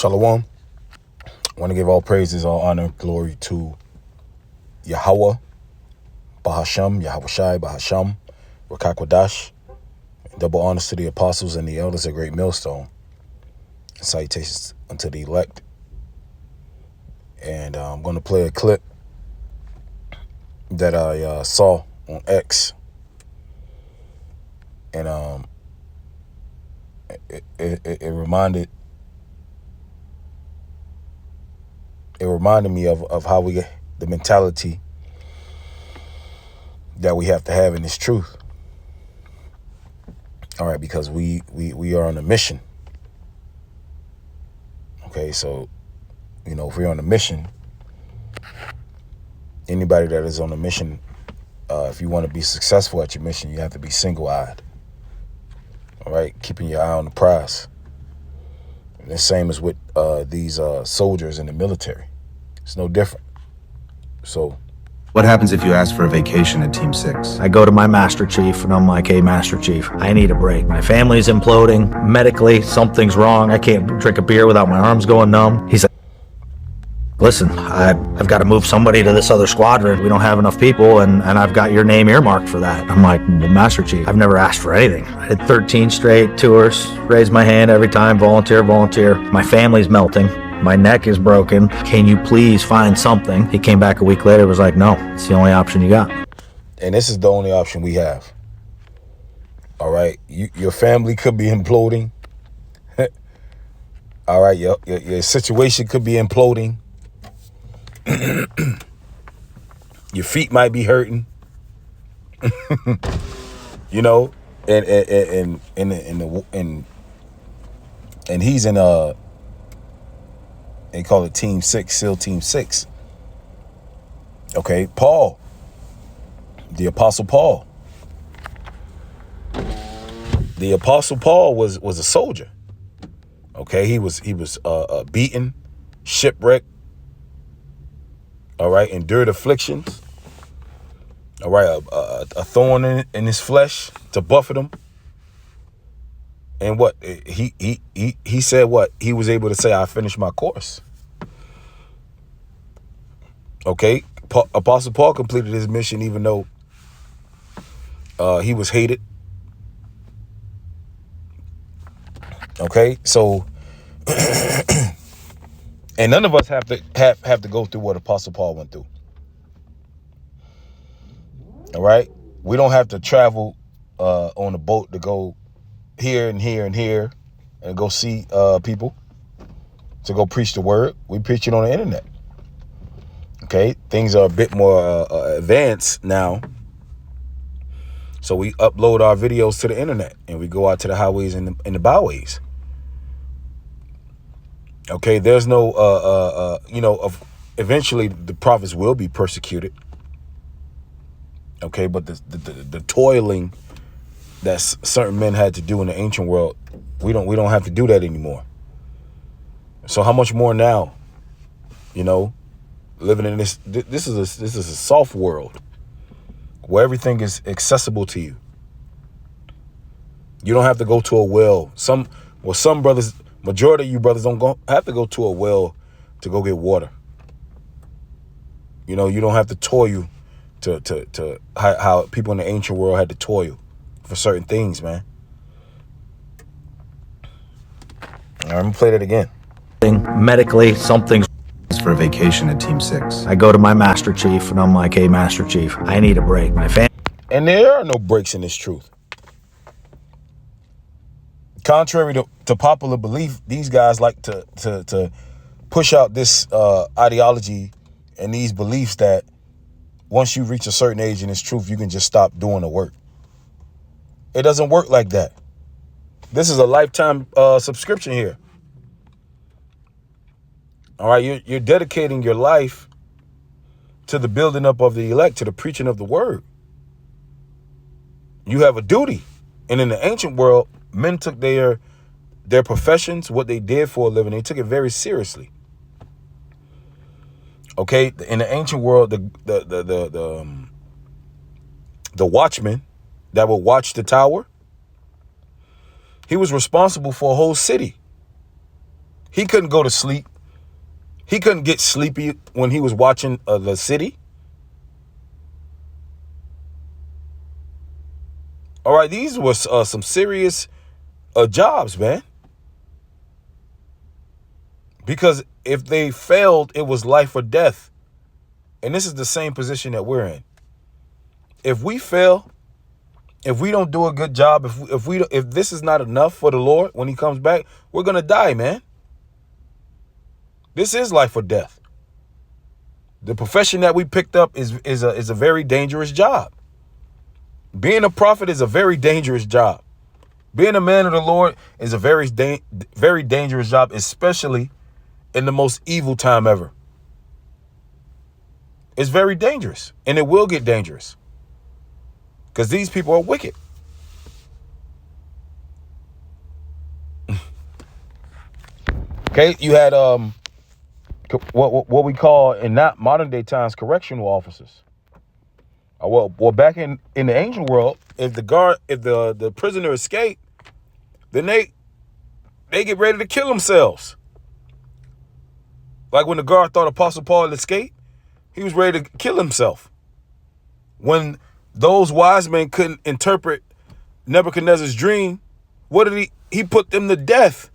Shalom. I want to give all praises, all honor, glory to Yahweh, Bahasham, Yahweh Shai, Bahasham, Rakakwadash. Double honors to the apostles and the elders of Great Millstone. And salutations unto the elect. And I'm going to play a clip that I saw on X. And it reminded me of how the mentality that we have to have in this truth. All right, because we are on a mission. Okay, so, if we're on a mission, anybody that is on a mission, if you want to be successful at your mission, you have to be single-eyed. All right, keeping your eye on the prize. And the same as with these soldiers in the military. It's no different. So, what happens if you ask for a vacation at Team 6? I go to my Master Chief and I'm like, hey, Master Chief, I need a break. My family's imploding. Medically, something's wrong. I can't drink a beer without my arms going numb. He's like, listen, I've got to move somebody to this other squadron. We don't have enough people, and I've got your name earmarked for that. I'm like, well, Master Chief, I've never asked for anything. I did 13 straight tours, raised my hand every time, volunteer. My family's melting. My neck is broken. Can you please find something? He came back a week later, was like, no, it's the only option you got. And this is the only option we have. All right, your family could be imploding. All right, your situation could be imploding. Your feet might be hurting. And he's in they call it Team 6, SEAL Team 6. Okay, Paul, the Apostle Paul. The Apostle Paul was a soldier. Okay, he was beaten, shipwrecked. All right, endured afflictions. All right, a thorn in his flesh to buffet him. And what he said, what he was able to say, I finished my course. Okay, Apostle Paul completed his mission, even though he was hated. Okay, so and none of us have to go through what Apostle Paul went through. All right, we don't have to travel on a boat to go here and here and here and go see people to go preach the word. We preach it on the internet. Okay, things are a bit more advanced now, so we upload our videos to the internet and we go out to the highways and the byways. Okay, there's no eventually the prophets will be persecuted. Okay, but the toiling that certain men had to do in the ancient world, we don't have to do that anymore. So how much more now? Living in this is a soft world where everything is accessible to you. You don't have to go to a well. Some brothers, majority of you brothers don't have to go to a well to go get water. You don't have to toil to how people in the ancient world had to toil for certain things, man. All right, I'm gonna play that again. Medically, something's For a vacation at Team 6. I go to my Master Chief and I'm like, hey, Master Chief, I need a break. My family. And there are no breaks in this truth. Contrary to popular belief, these guys like to push out this ideology and these beliefs that once you reach a certain age in this truth, you can just stop doing the work. It doesn't work like that. This is a lifetime subscription here. All right, you're dedicating your life to the building up of the elect, to the preaching of the word. You have a duty. And in the ancient world, men took their professions, what they did for a living, they took it very seriously. Okay, in the ancient world, the watchman that would watch the tower, he was responsible for a whole city. He couldn't go to sleep. He couldn't get sleepy when he was watching The City. All right, these were some serious jobs, man. Because if they failed, it was life or death. And this is the same position that we're in. If we fail, if we don't do a good job, if this is not enough for the Lord when he comes back, we're going to die, man. This is life or death. The profession that we picked up is a very dangerous job. Being a prophet is a very dangerous job. Being a man of the Lord is a very dangerous job, especially in the most evil time ever. It's very dangerous, and it will get dangerous because these people are wicked. Okay, you had what we call in not modern day times correctional officers. Well, back in the ancient world, if the prisoner escaped, then they get ready to kill themselves. Like when the guard thought Apostle Paul had escaped, he was ready to kill himself. When those wise men couldn't interpret Nebuchadnezzar's dream, what did he put them to death?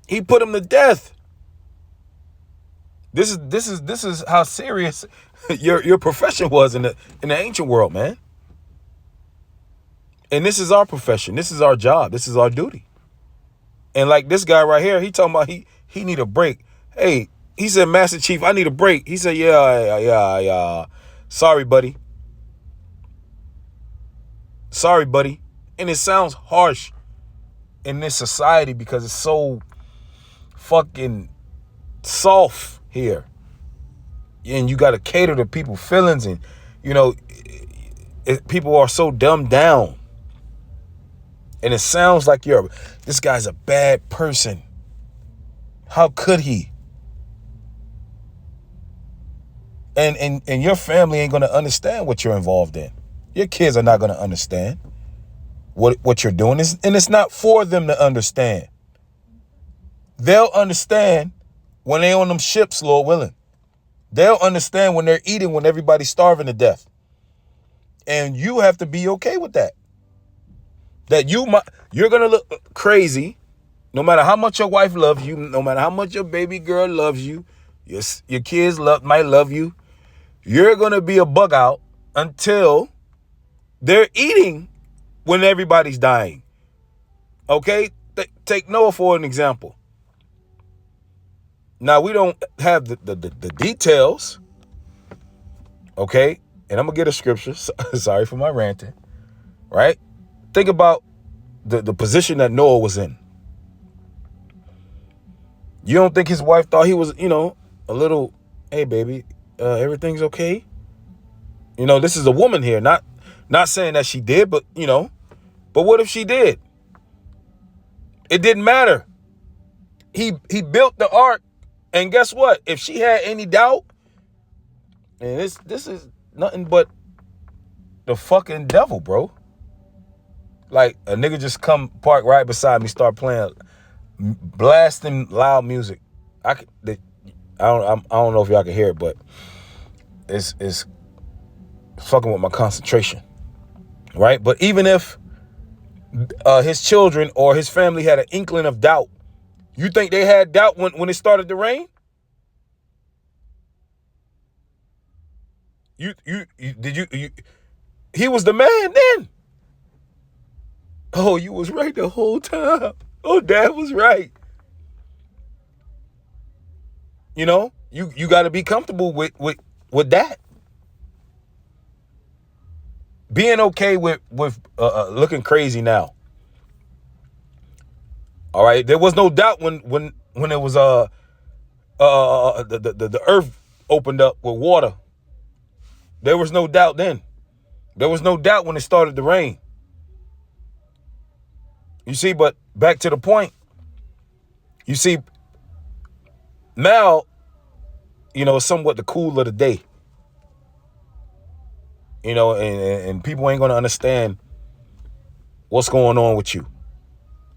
He put them to death. This is how serious your profession was in the ancient world, man. And this is our profession. This is our job. This is our duty. And like this guy right here, he talking about he need a break. Hey, he said, Master Chief, I need a break. He said, yeah. Sorry, buddy. Sorry, buddy. And it sounds harsh in this society because it's so fucking soft here. And you got to cater to people's feelings. And, people are so dumbed down. And it sounds like this guy's a bad person. How could he? And your family ain't going to understand what you're involved in. Your kids are not going to understand what you're doing. And it's not for them to understand. They'll understand when they're on them ships, Lord willing. They'll understand when they're eating, when everybody's starving to death. And you have to be okay with that. That you're going to look crazy no matter how much your wife loves you, no matter how much your baby girl loves you, your kids might love you. You're going to be a bug out until they're eating when everybody's dying. Okay? Take Noah for an example. Now, we don't have the details. Okay? And I'm going to get a scripture. Sorry for my ranting. Right? Think about the position that Noah was in. You don't think his wife thought he was, a little, hey, baby, everything's okay? This is a woman here. Not saying that she did, but, but what if she did? It didn't matter. He built the ark, and guess what? If she had any doubt, and this is nothing but the fucking devil, bro. Like a nigga just come park right beside me, start playing, blasting loud music. I don't know if y'all can hear it, but it's fucking with my concentration, right? But even if his children or his family had an inkling of doubt, you think they had doubt when it started to rain? He was the man then. Oh, you was right the whole time. Oh, Dad was right. You got to be comfortable with that. Being okay with looking crazy now. All right, there was no doubt when it was the earth opened up with water. There was no doubt then. There was no doubt when it started to rain. You see, but back to the point. You see, now, it's somewhat the cool of the day. And people ain't going to understand what's going on with you.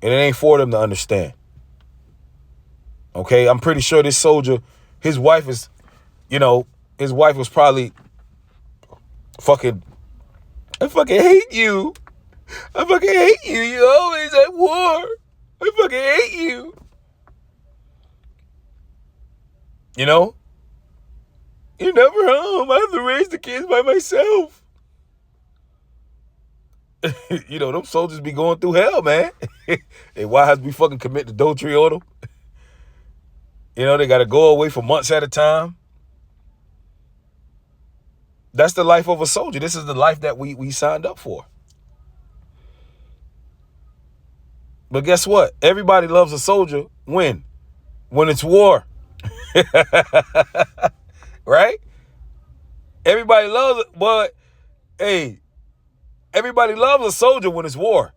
And it ain't for them to understand. Okay, I'm pretty sure this soldier, his wife was probably fucking, I fucking hate you. I fucking hate you. You're always at war. I fucking hate you. You know? You're never home. I have to raise the kids by myself. You know, them soldiers be going through hell, man. Their wives be fucking committing adultery on them. You know, they got to go away for months at a time. That's the life of a soldier. This is the life that we signed up for. But guess what? Everybody loves a soldier when it's war. Right? Everybody loves it, but hey, everybody loves a soldier when it's war.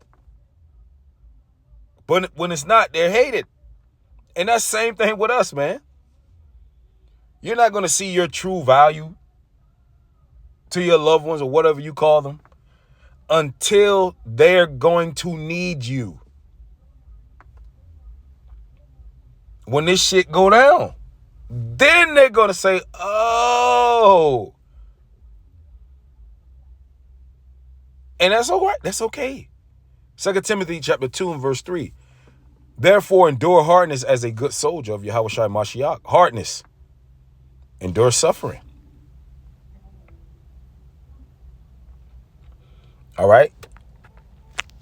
But when it's not, they're hated. And that's the same thing with us, man. You're not going to see your true value to your loved ones or whatever you call them until they're going to need you. When this shit go down, then they're going to say, oh. And that's all right. That's okay. 2 Timothy chapter 2 and verse 3. Therefore, endure hardness as a good soldier of Yahushua Mashiach. Hardness. Endure suffering. All right.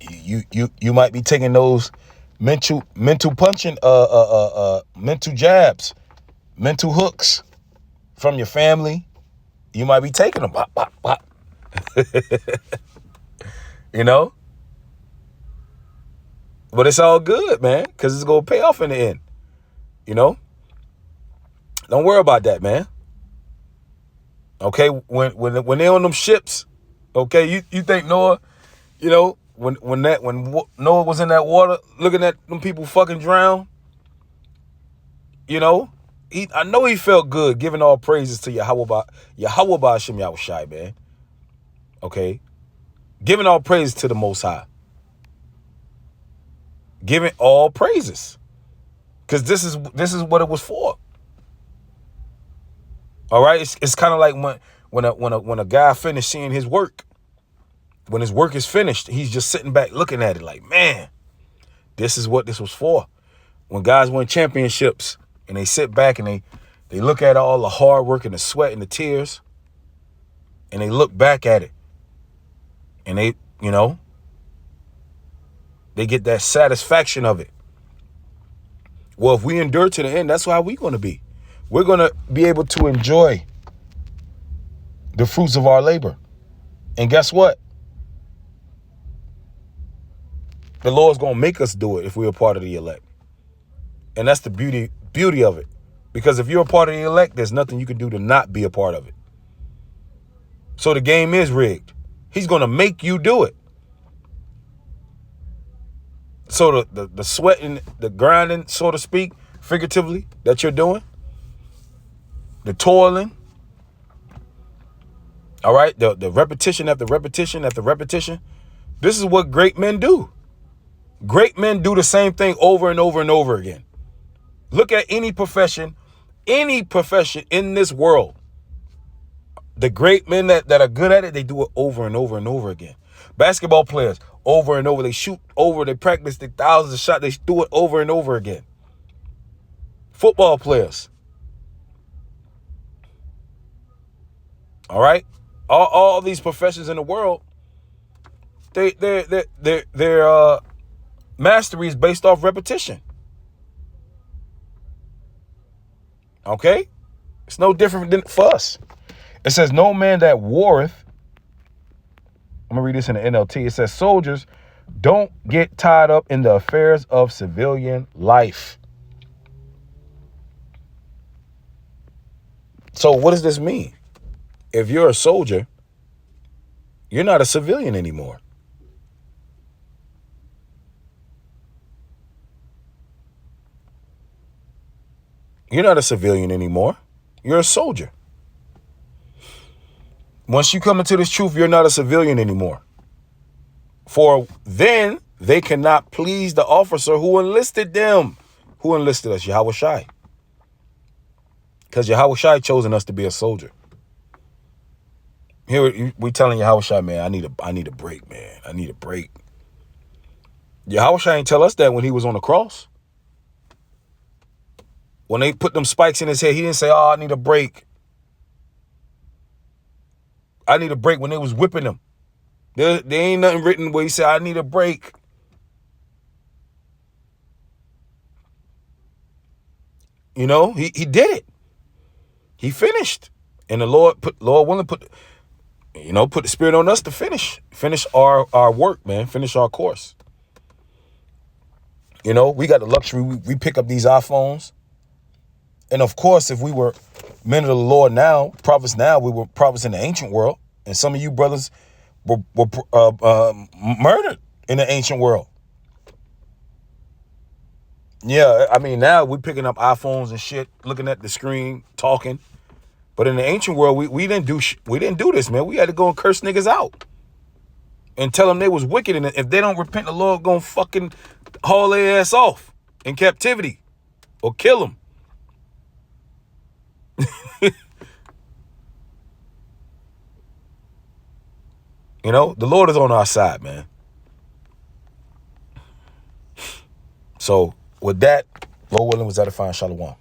You might be taking those mental punching, mental jabs, mental hooks from your family. You might be taking them. Bop, bop, bop. You know? But it's all good, man, because it's going to pay off in the end. You know? Don't worry about that, man. Okay? When they're on them ships, okay, you think Noah, you know, when Noah was in that water looking at them people fucking drown, you know, I know he felt good giving all praises to Yahweh Hashem Yahushai, man. Okay? Giving all praises to the Most High. Giving all praises. Because this is what it was for. All right? It's kind of like when a guy finished seeing his work. When his work is finished, he's just sitting back looking at it like, man, this is what this was for. When guys win championships and they sit back and they look at all the hard work and the sweat and the tears and they look back at it and they, you know, they get that satisfaction of it. Well, if we endure to the end, that's how we're going to be. We're going to be able to enjoy the fruits of our labor. And guess what? The Lord's going to make us do it if we're a part of the elect. And that's the beauty of it. Because if you're a part of the elect, there's nothing you can do to not be a part of it. So the game is rigged. He's going to make you do it. So the sweating, the grinding, so to speak, figuratively, that you're doing, the toiling, all right, the repetition after repetition after repetition, this is what great men do. Great men do the same thing over and over and over again. Look at any profession in this world. The great men that are good at it, they do it over and over and over again. Basketball players, over and over. They shoot over. They practice the thousands of shots. They do it over and over again. Football players. All right? All these professions in the world, their mastery is based off repetition. Okay? It's no different than for us. It says, no man that warreth. I'm going to read this in the NLT. It says, soldiers, don't get tied up in the affairs of civilian life. So what does this mean? If you're a soldier, you're not a civilian anymore. You're not a civilian anymore. You're a soldier. Once you come into this truth, you're not a civilian anymore. For then they cannot please the officer who enlisted them. Who enlisted us? Yahweh Shai. Because Yahweh Shai chosen us to be a soldier. Here we telling Yahweh Shai, man, I need a break, man. I need a break. Yahweh Shai ain't tell us that when he was on the cross. When they put them spikes in his head, he didn't say, oh, I need a break. I need a break when they was whipping him. There ain't nothing written where he said, I need a break. You know, he did it. He finished. And the Lord willing put the Spirit on us to finish our work, man. Finish our course. You know, we got the luxury. We pick up these iPhones. And of course, if we were men of the Lord now, prophets now, we were prophets in the ancient world. And some of you brothers were murdered in the ancient world. Yeah, I mean, now we're picking up iPhones and shit, looking at the screen, talking. But in the ancient world, we didn't do this, man. We had to go and curse niggas out and tell them they was wicked. And if they don't repent, the Lord gonna fucking haul their ass off in captivity or kill them. You know, the Lord is on our side, man. So with that, Lord willing, was edifying. Shalom.